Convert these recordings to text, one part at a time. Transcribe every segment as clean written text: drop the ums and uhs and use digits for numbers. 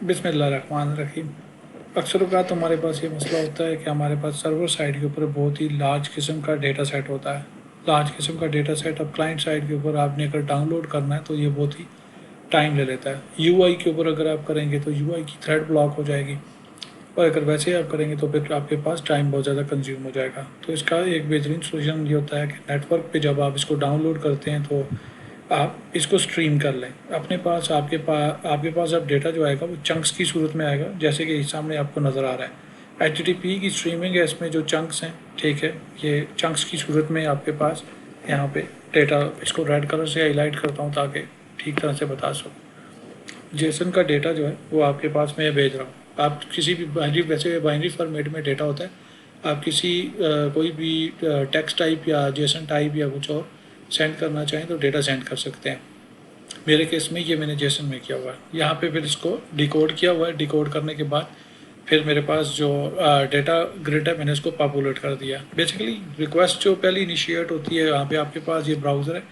बिस्मिल्लाहिर्रहमानिर्रहीम। अक्सर औक़ात हमारे पास ये मसला होता है कि हमारे पास सर्वर साइड के ऊपर बहुत ही लार्ज किस्म का डेटा सेट होता है। लार्ज किस्म का डेटा सेट अब क्लाइंट साइड के ऊपर आपने अगर डाउनलोड करना है तो ये बहुत ही टाइम ले लेता है। यूआई के ऊपर अगर आप करेंगे तो यूआई की थ्रेड ब्लॉक हो जाएगी, और अगर वैसे आप करेंगे तो फिर आपके पास टाइम बहुत ज़्यादा कंज्यूम हो जाएगा। तो इसका एक बेहतरीन सोल्यूशन ये होता है कि नेटवर्क पे जब आप इसको डाउनलोड करते हैं तो आप इसको स्ट्रीम कर लें अपने पास। आपके पास अब डेटा जो आएगा वो चंक्स की सूरत में आएगा, जैसे कि सामने आपको नज़र आ रहा है। HTTP की स्ट्रीमिंग है, इसमें जो चंक्स हैं, ठीक है, ये चंक्स की सूरत में आपके पास यहाँ पे डेटा, इसको रेड कलर से हाईलाइट करता हूँ ताकि ठीक तरह से बता सकूँ। जेसन का डेटा जो है वो आपके पास मैं भेज रहा हूँ। आप किसी भी वैसे बाइनरी फॉर्मेट में डेटा होता है, आप किसी कोई भी टेक्स्ट टाइप या जेसन टाइप या कुछ और सेंड करना चाहें तो डेटा सेंड कर सकते हैं। मेरे केस में ये मैंने जेसन में किया हुआ है। यहाँ पे फिर इसको डिकोड किया हुआ है। डिकोड करने के बाद फिर मेरे पास जो डेटा ग्रिड है मैंने इसको पॉपुलेट कर दिया। बेसिकली रिक्वेस्ट जो पहले इनिशिएट होती है, यहाँ पे आपके पास ये ब्राउज़र है,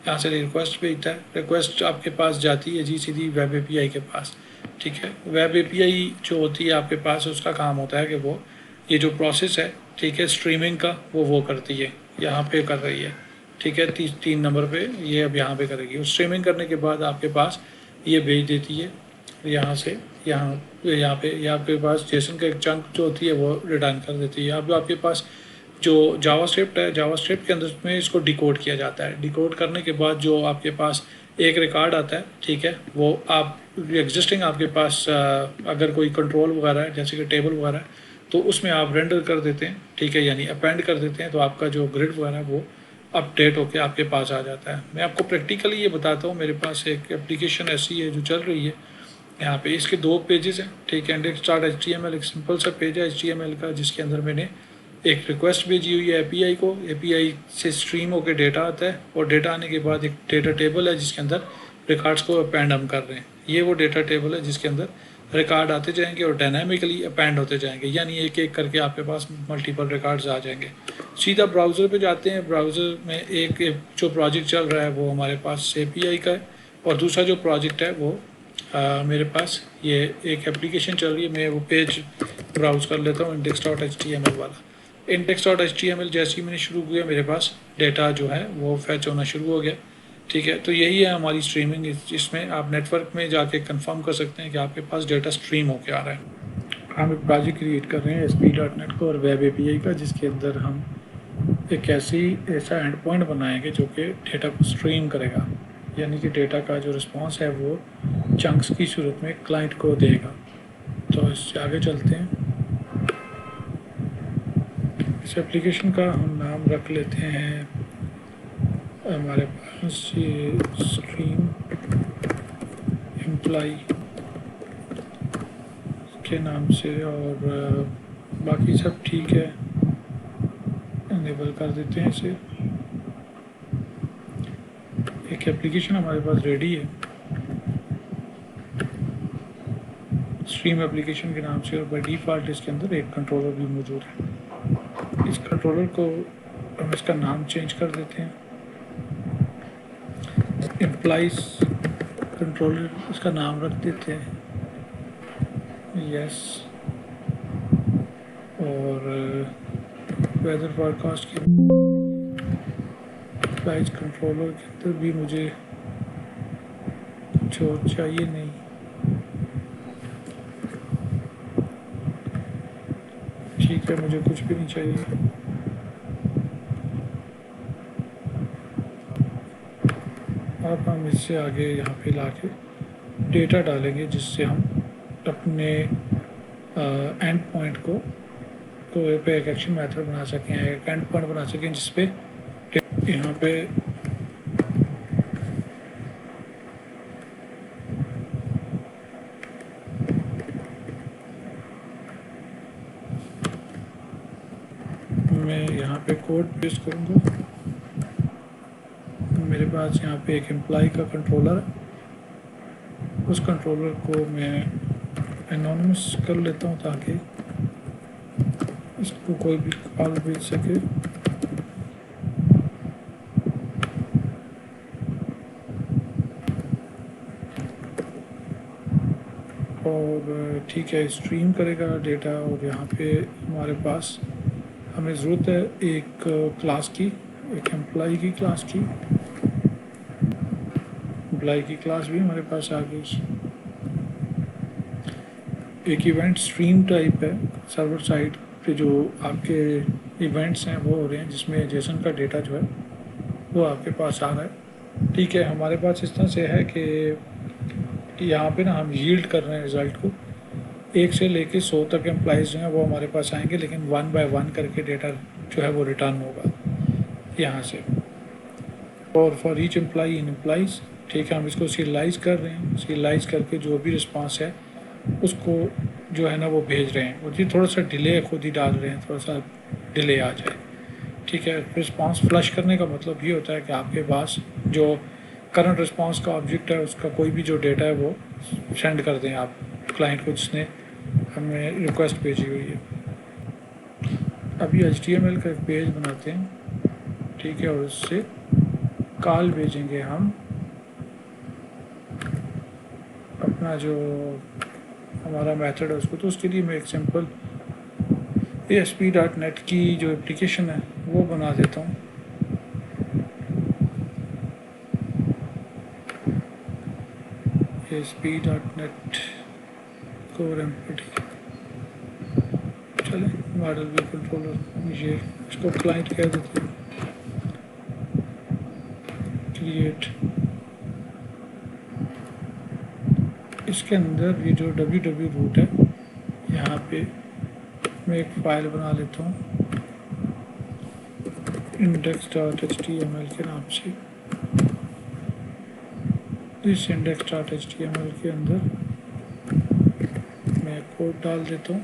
यहाँ से रिक्वेस्ट भेजता है। रिक्वेस्ट आपके पास जाती है जी सीधी वेब API के पास, ठीक है। वेब API जो होती है आपके पास, उसका काम होता है कि वो ये जो प्रोसेस है, ठीक है, स्ट्रीमिंग का वो करती है, यहाँ पे कर रही है, ठीक है। 3 नंबर पे ये अब यहाँ पे करेगी। और स्ट्रीमिंग करने के बाद आपके पास ये भेज देती है यहाँ से यहाँ पे ये आपके पास जेसन का एक चंक जो होती है वो रिटर्न कर देती है। अब आपके पास जो जावास्क्रिप्ट है, जावास्क्रिप्ट के अंदर में इसको डिकोड किया जाता है। डिकोड करने के बाद जो आपके पास एक रिकॉर्ड आता है, ठीक है, वो आप एग्जिस्टिंग आपके पास अगर कोई कंट्रोल वगैरह है, जैसे कि टेबल वगैरह है, तो उसमें आप रेंडर कर देते हैं, ठीक है, यानी अपेंड कर देते हैं, तो आपका जो ग्रिड वगैरह है वो अपडेट होके आपके पास आ जाता है। मैं आपको प्रैक्टिकली ये बताता हूँ। मेरे पास एक एप्लीकेशन ऐसी है जो चल रही है। यहाँ पे इसके 2 पेजेस हैं, ठीक है। इंडेक्स डॉट HTML एक सिंपल सा पेज है HTML का, जिसके अंदर मैंने एक रिक्वेस्ट भेजी हुई है API को। API से स्ट्रीम होकर डेटा आता है, और डेटा आने के बाद एक डेटा टेबल है जिसके अंदर रिकॉर्ड्स को अपेंड हम कर रहे हैं। ये वो डेटा टेबल है जिसके अंदर रिकॉर्ड आते जाएंगे और डायनामिकली अपेंड होते जाएंगे, यानी एक एक करके आपके पास मल्टीपल रिकॉर्ड्स आ जाएंगे। सीधा ब्राउज़र पे जाते हैं। ब्राउज़र में एक जो प्रोजेक्ट चल रहा है वो हमारे पास API का है, और दूसरा जो प्रोजेक्ट है वो मेरे पास ये एक एप्लीकेशन चल रही है। मैं वो पेज ब्राउज़ कर लेता हूँ, index.html वाला। index.html जैसे ही मैंने शुरू किया, मेरे पास डेटा जो है वो फैच होना शुरू हो गया, ठीक है। तो यही है हमारी स्ट्रीमिंग। इसमें आप नेटवर्क में जाके कंफर्म कर सकते हैं कि आपके पास डेटा स्ट्रीम होके आ रहा है। हम एक प्रोजेक्ट क्रिएट कर रहे हैं ASP.NET को और वेब API का, जिसके अंदर हम एक ऐसा एंड पॉइंट बनाएंगे जो कि डेटा को स्ट्रीम करेगा, यानी कि डेटा का जो रिस्पॉन्स है वो चंक्स की सूरत में क्लाइंट को देगा। तो इससे आगे चलते हैं। इस एप्लीकेशन का हम नाम रख लेते हैं, हमारे पास ये स्ट्रीम एम्प्लॉय के नाम से, और बाकी सब ठीक है, इनेबल कर देते हैं इसे। एक एप्लीकेशन हमारे पास रेडी है स्ट्रीम एप्लीकेशन के नाम से, और बाय डिफ़ॉल्ट इसके अंदर एक कंट्रोलर भी मौजूद है। इस कंट्रोलर को हम इसका नाम चेंज कर देते हैं, एम्प्लॉइज कंट्रोलर इसका नाम रख देते हैं, यस। और वेदर फॉरकास्ट के एम्प्लॉइज कंट्रोलर के अंदर भी मुझे कुछ और चाहिए नहीं, ठीक है, मुझे कुछ भी नहीं चाहिए। अब हम इससे आगे यहाँ पे लाके डेटा डालेंगे, जिससे हम अपने एंड पॉइंट को पे एक एक्शन मेथड बना सकें, एक एंड पॉइंट बना सकें, जिसपे यहाँ पे मैं यहाँ पे कोड पेस्ट करूँगा। मेरे पास यहाँ पे एक एम्प्लॉय का कंट्रोलर है, उस कंट्रोलर को मैं एनोनिमस कर लेता हूँ ताकि इसको कोई भी कॉल भेज सके। और ठीक है, स्ट्रीम करेगा डेटा। और यहाँ पे हमारे पास हमें ज़रूरत है एक क्लास की, एक एम्प्लॉय की क्लास की। एम्प्लॉय की क्लास भी हमारे पास आ गई। एक इवेंट स्ट्रीम टाइप है सर्वर साइड पे, जो आपके इवेंट्स हैं वो हो रहे हैं, जिसमें जेसन का डेटा जो है वो आपके पास आ रहा है। ठीक है, हमारे पास इस तरह से है कि यहाँ पे ना हम यील्ड कर रहे हैं रिज़ल्ट को। 1 से लेके 100 तक एम्प्लॉइज़ जो हैं वो हमारे पास आएंगे, लेकिन 1 बाय 1 करके डेटा जो है वो रिटर्न होगा यहाँ से। और for each employee in employees, ठीक है, हम इसको सीरियलाइज़ कर रहे हैं। सीरियलाइज़ करके जो भी रिस्पांस है उसको जो है ना वो भेज रहे हैं। और ये थोड़ा सा डिले खुद ही डाल रहे हैं, थोड़ा सा डिले आ जाए। ठीक है, रिस्पांस फ्लश करने का मतलब ये होता है कि आपके पास जो करंट रिस्पांस का ऑब्जेक्ट है उसका कोई भी जो डेटा है वो सेंड कर दें आप क्लाइंट को जिसने हमें रिक्वेस्ट भेजी हुई है। अभी HTML का एक पेज बनाते हैं, ठीक है, और उससे कॉल भेजेंगे हम अपना जो हमारा मेथड है उसको। तो उसके लिए मैं एक सिंपल ASP.NET की जो एप्लीकेशन है वो बना देता हूँ। ASP.NET कोर एम्पटी, चले मॉडल व्यू कंट्रोलर, ये इसको क्लाइंट कह देते हैं। क्रिएट, इसके अंदर ये जो www रूट है, यहाँ पे मैं एक फ़ाइल बना लेता हूँ index.html के नाम से। इस index.html के अंदर मैं कोड डाल देता हूँ,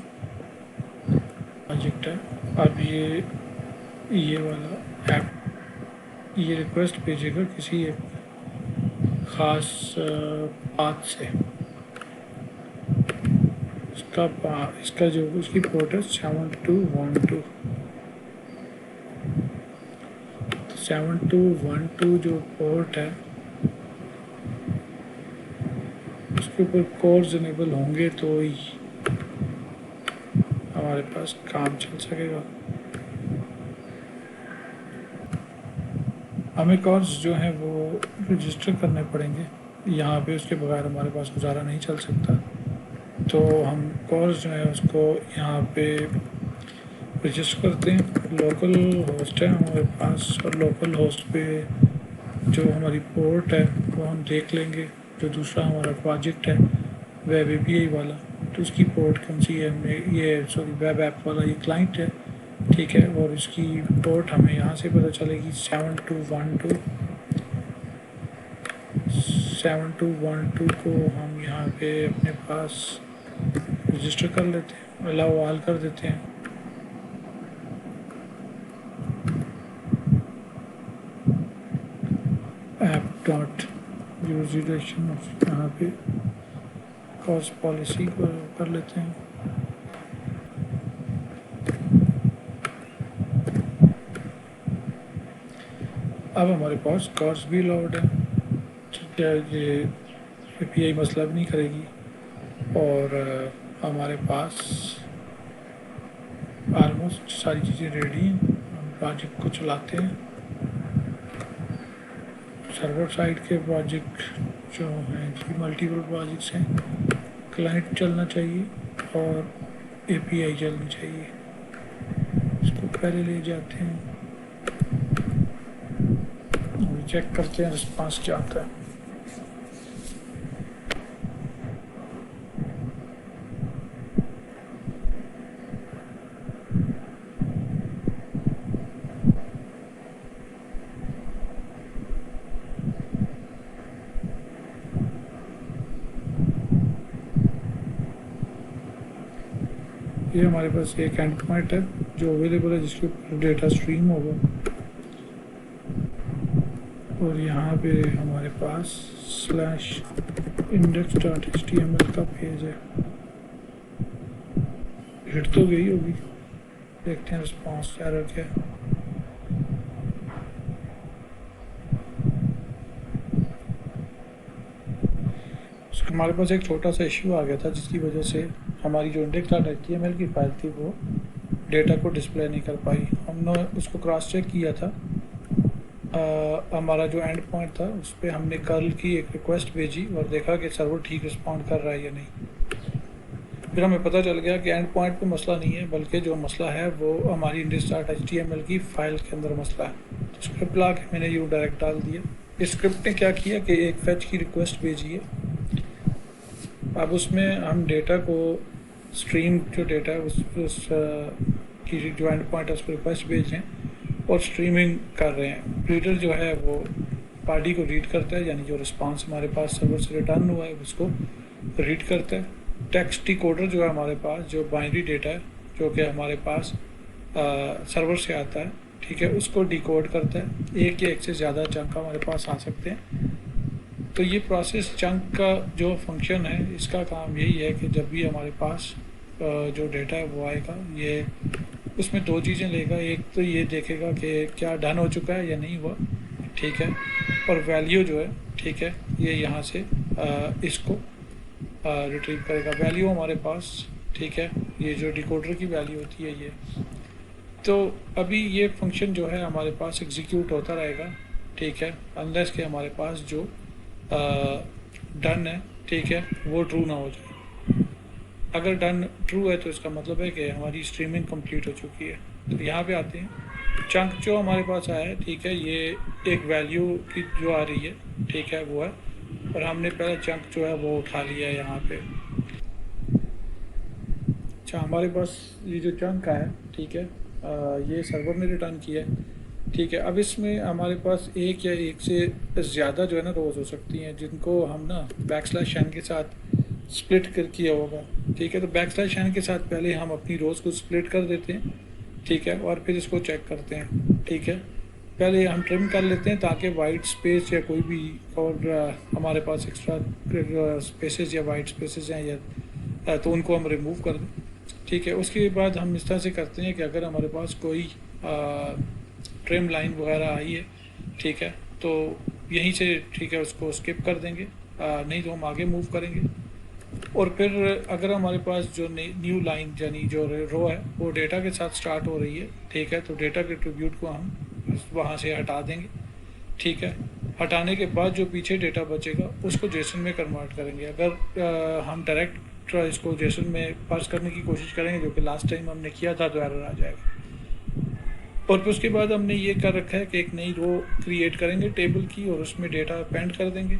प्रोजेक्ट है। अब ये वाला ऐप ये रिक्वेस्ट भेजेगा किसी एक ख़ास पाथ से। इसका जो उसकी पोर्ट है 7212। 7212 जो पोर्ट है उसके ऊपर कोर्स इनेबल होंगे तो ही हमारे पास काम चल सकेगा। हमें कोर्स जो हैं वो रजिस्टर करने पड़ेंगे यहाँ पे, उसके बगैर हमारे पास गुजारा नहीं चल सकता। तो हम कोर्स जो है उसको यहाँ पे रजिस्टर करते हैं। लोकल होस्ट है हमारे पास, और लोकल होस्ट पे जो हमारी पोर्ट है वो हम देख लेंगे। जो दूसरा हमारा प्रोजेक्ट है वेब API वाला, तो उसकी पोर्ट कौन सी है, ये सॉरी वेब ऐप वाला ये क्लाइंट है, ठीक है। और इसकी पोर्ट हमें यहाँ से पता चलेगी 7212। 7212 को हम यहाँ पे अपने पास रजिस्टर कर लेते हैं, अलाउ ऑल कर देते हैं। app.user यहाँ पे कॉस्ट पॉलिसी को कर लेते हैं। अब हमारे पास कॉस्ट भी अलाउड है, ठीक है, ये API मसला भी नहीं करेगी। और हमारे पास ऑलमोस्ट सारी चीज़ें रेडी हैं। हम प्रोजेक्ट को चलाते हैं। सर्वर साइड के प्रोजेक्ट जो हैं जी मल्टीपल प्रोजेक्ट्स हैं। क्लाइंट चलना चाहिए और API चलनी चाहिए। इसको पहले ले जाते हैं, चेक करते हैं रिस्पांस क्या आता है। ये हमारे पास एक एंड पॉइंट है जो अवेलेबल है, जिसके ऊपर डेटा स्ट्रीम होगा। और यहाँ पे हमारे पास /index.html का पेज है। हिट तो गई होगी, देखते हैं रिस्पांस एरर क्या है। हमारे पास एक छोटा सा इश्यू आ गया था जिसकी वजह से हमारी जो index.html की फ़ाइल थी वो डेटा को डिस्प्ले नहीं कर पाई। हमने उसको क्रॉस चेक किया था। हमारा जो एंड पॉइंट था उस पर हमने कर्ल की एक रिक्वेस्ट भेजी और देखा कि सर्वर ठीक रिस्पॉन्ड कर रहा है या नहीं। फिर हमें पता चल गया कि एंड पॉइंट पे मसला नहीं है, बल्कि जो मसला है वो हमारी index.html की फ़ाइल के अंदर मसला है। तो स्क्रिप्ट ला के मैंने यू डायरेक्ट डाल दिया। इस स्क्रिप्ट ने क्या किया कि एक फेच की रिक्वेस्ट भेजी है। अब उसमें हम डेटा को स्ट्रीम जो डेटा है उस की जो एंड पॉइंट है उस पर रिक्वेस्ट भेज रहे हैं और स्ट्रीमिंग कर रहे हैं। रीडर जो है वो बॉडी को रीड करता है, यानी जो रिस्पांस हमारे पास सर्वर से रिटर्न हुआ है उसको रीड करता है। टेक्स्ट डिकोडर जो है हमारे पास, जो बाइनरी डेटा है जो कि हमारे पास सर्वर से आता है, ठीक है, उसको डिकोड करता है। एक या एक से ज़्यादा चंक हमारे पास आ सकते हैं। तो ये प्रोसेस चंक का जो फंक्शन है इसका काम यही है कि जब भी हमारे पास जो डेटा है वो आएगा, ये उसमें दो चीज़ें लेगा। एक तो ये देखेगा कि क्या डन हो चुका है या नहीं हुआ, ठीक है, और वैल्यू जो है, ठीक है, ये यहाँ से इसको रिट्रीव करेगा। वैल्यू हमारे पास, ठीक है, ये जो डिकोडर की वैल्यू होती है ये। तो अभी ये फंक्शन जो है हमारे पास एग्जीक्यूट होता रहेगा, ठीक है, अनलेस के हमारे पास जो डन है, ठीक है, वो ट्रू ना हो जाए। अगर डन ट्रू है तो इसका मतलब है कि हमारी स्ट्रीमिंग कंप्लीट हो चुकी है। तो यहाँ पे आते हैं। चंक जो हमारे पास आया है, ठीक है, ये एक वैल्यू की जो आ रही है, ठीक है, वो है, और हमने पहले चंक जो है वो उठा लिया है यहाँ पे। अच्छा, हमारे पास ये जो चंक है, ठीक है, ये सर्वर ने रिटर्न किया है, ठीक है। अब इसमें हमारे पास एक या एक से ज़्यादा जो है ना रोज़ हो सकती हैं, जिनको हम ना \n के साथ स्प्लिट कर किया होगा, ठीक है। तो \n के साथ पहले हम अपनी रोज़ को स्प्लिट कर देते हैं, ठीक है, और फिर इसको चेक करते हैं, ठीक है। पहले हम ट्रिम कर लेते हैं ताकि वाइट स्पेस या कोई भी और हमारे पास एक्स्ट्रा स्पेसेस या वाइट स्पेसेस हैं या तो उनको हम रिमूव कर दें, ठीक है। उसके बाद हम इस तरह से करते हैं कि अगर हमारे पास कोई ट्रिम लाइन वगैरह आई है, ठीक है, तो यहीं से, ठीक है, उसको स्किप कर देंगे, नहीं तो हम आगे मूव करेंगे। और फिर अगर हमारे पास जो न्यू लाइन यानी जो रो है वो डेटा के साथ स्टार्ट हो रही है, ठीक है, तो डेटा के एट्रीब्यूट को हम वहाँ से हटा देंगे, ठीक है। हटाने के बाद जो पीछे डेटा बचेगा उसको जेसन में कन्वर्ट करेंगे। अगर हम डायरेक्ट इसको जेसन में पास करने की कोशिश करेंगे, जो कि लास्ट टाइम हमने किया था, तो एरर आ जाएगा। और फिर उसके बाद हमने ये कर रखा है कि एक नई रो क्रिएट करेंगे टेबल की और उसमें डेटा पेंट कर देंगे।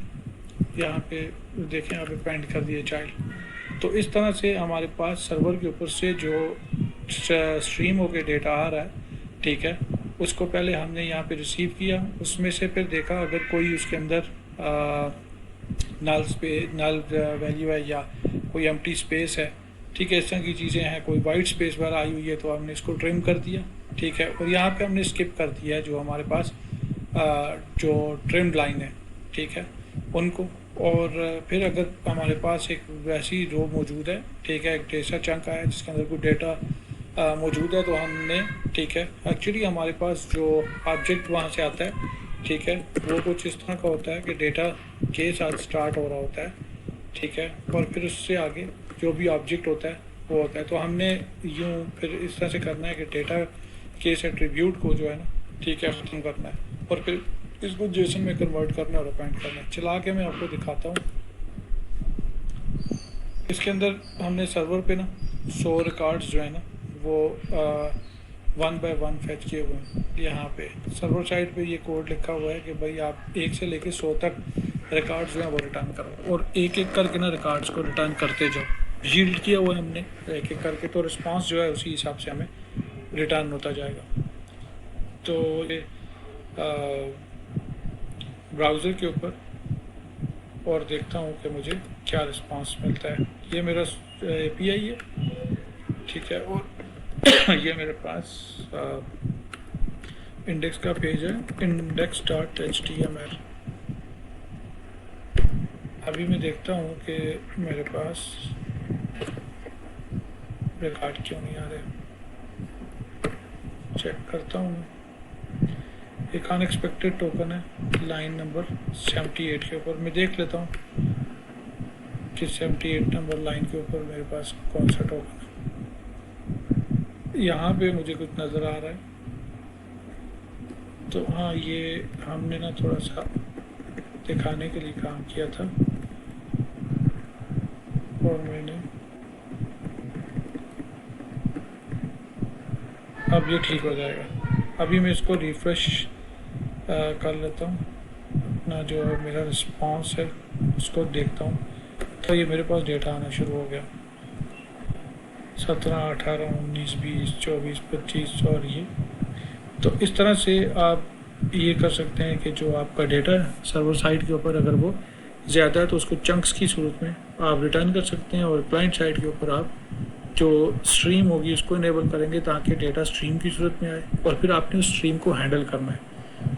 यहाँ पे देखें, यहाँ पे पेंट कर दिए चाइल्ड। तो इस तरह से हमारे पास सर्वर के ऊपर से जो स्ट्रीम होकर डेटा आ रहा है, ठीक है, उसको पहले हमने यहाँ पे रिसीव किया। उसमें से फिर देखा अगर कोई उसके अंदर नल वैल्यू है या कोई एम्प्टी स्पेस है, ठीक है, इस तरह की चीज़ें हैं, कोई वाइट स्पेस वगैरह आई हुई है, तो हमने इसको ट्रिम कर दिया, ठीक है। और यहाँ पे हमने स्किप कर दिया है जो हमारे पास जो ट्रिम लाइन है, ठीक है, उनको। और फिर अगर हमारे पास एक वैसी रो मौजूद है, ठीक है, एक डेटा चंक आया जिसके अंदर कोई डेटा मौजूद है, तो हमने, ठीक है, एक्चुअली हमारे पास जो ऑब्जेक्ट वहाँ से आता है, ठीक है, वो कुछ इस तरह का होता है कि डेटा के साथ स्टार्ट हो रहा होता है, ठीक है, और फिर उससे आगे जो भी ऑब्जेक्ट होता है वो होता है। तो हमने यूँ फिर इस तरह से करना है कि डेटा के इस एट्रीब्यूट को जो है ना, ठीक है, ख़त्म करना है और फिर इसको जेसन में कन्वर्ट करना और अपेंड करना है। चला के मैं आपको दिखाता हूँ। इसके अंदर हमने सर्वर पे ना 100 रिकॉर्ड्स जो है ना वो 1 by 1 फेच किए हुए हैं। यहाँ पे सर्वर साइड पे ये कोड लिखा हुआ है कि भाई आप 1 से लेके 100 तक रिकॉर्ड्स जो हैं वो रिटर्न करो और एक एक करके ना रिकॉर्ड्स को रिटर्न करते जाओ। यील्ड किया हुआ है हमने एक एक करके, तो रिस्पांस जो है उसी हिसाब से हमें रिटर्न होता जाएगा। तो ये ब्राउज़र के ऊपर और देखता हूँ कि मुझे क्या रिस्पांस मिलता है। ये मेरा API है, ठीक है, और ये मेरे पास इंडेक्स का पेज है, index.html। अभी मैं देखता हूँ कि मेरे पास रिकॉर्ड क्यों नहीं आ रहे, चेक करता हूँ। एक अनएक्सपेक्टेड टोकन है लाइन नंबर 78 के ऊपर, मैं देख लेता हूँ। 78 नंबर लाइन के ऊपर मेरे पास कौन सा टोकन है। यहाँ पे मुझे कुछ नज़र आ रहा है, तो हाँ ये हमने ना थोड़ा सा दिखाने के लिए काम किया था और मैंने अब ये ठीक हो जाएगा। अभी मैं इसको रिफ़्रेश कर लेता हूँ, अपना जो मेरा रिस्पांस है उसको देखता हूँ, तो ये मेरे पास डेटा आना शुरू हो गया। 17, 18, 19, 20, 24, 25 और ये। तो इस तरह से आप ये कर सकते हैं कि जो आपका डेटा है सर्वर साइड के ऊपर अगर वो ज़्यादा है तो उसको चंक्स की सूरत में आप रिटर्न कर सकते हैं, और क्लाइंट साइड के ऊपर आप जो स्ट्रीम होगी उसको इनेबल करेंगे ताकि डेटा स्ट्रीम की सूरत में आए, और फिर आपने उस स्ट्रीम को हैंडल करना है।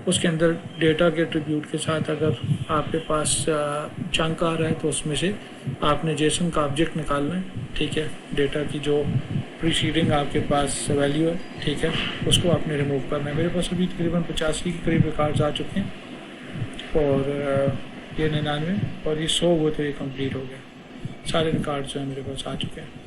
उसके अंदर डेटा के एट्रीब्यूट के साथ अगर आपके पास चंक आ रहा है तो उसमें से आपने जेसन का ऑब्जेक्ट निकालना है, ठीक है। डेटा की जो प्रीसीडिंग आपके पास वैल्यू है, ठीक है, उसको आपने रिमूव करना है। मेरे पास अभी तकरीबन 85 के करीब रिकॉर्ड्स आ चुके हैं, और ये 99 और ये 100 हुए तो ये कंप्लीट हो गया। सारे रिकॉर्ड्स जो हैं मेरे पास आ चुके हैं।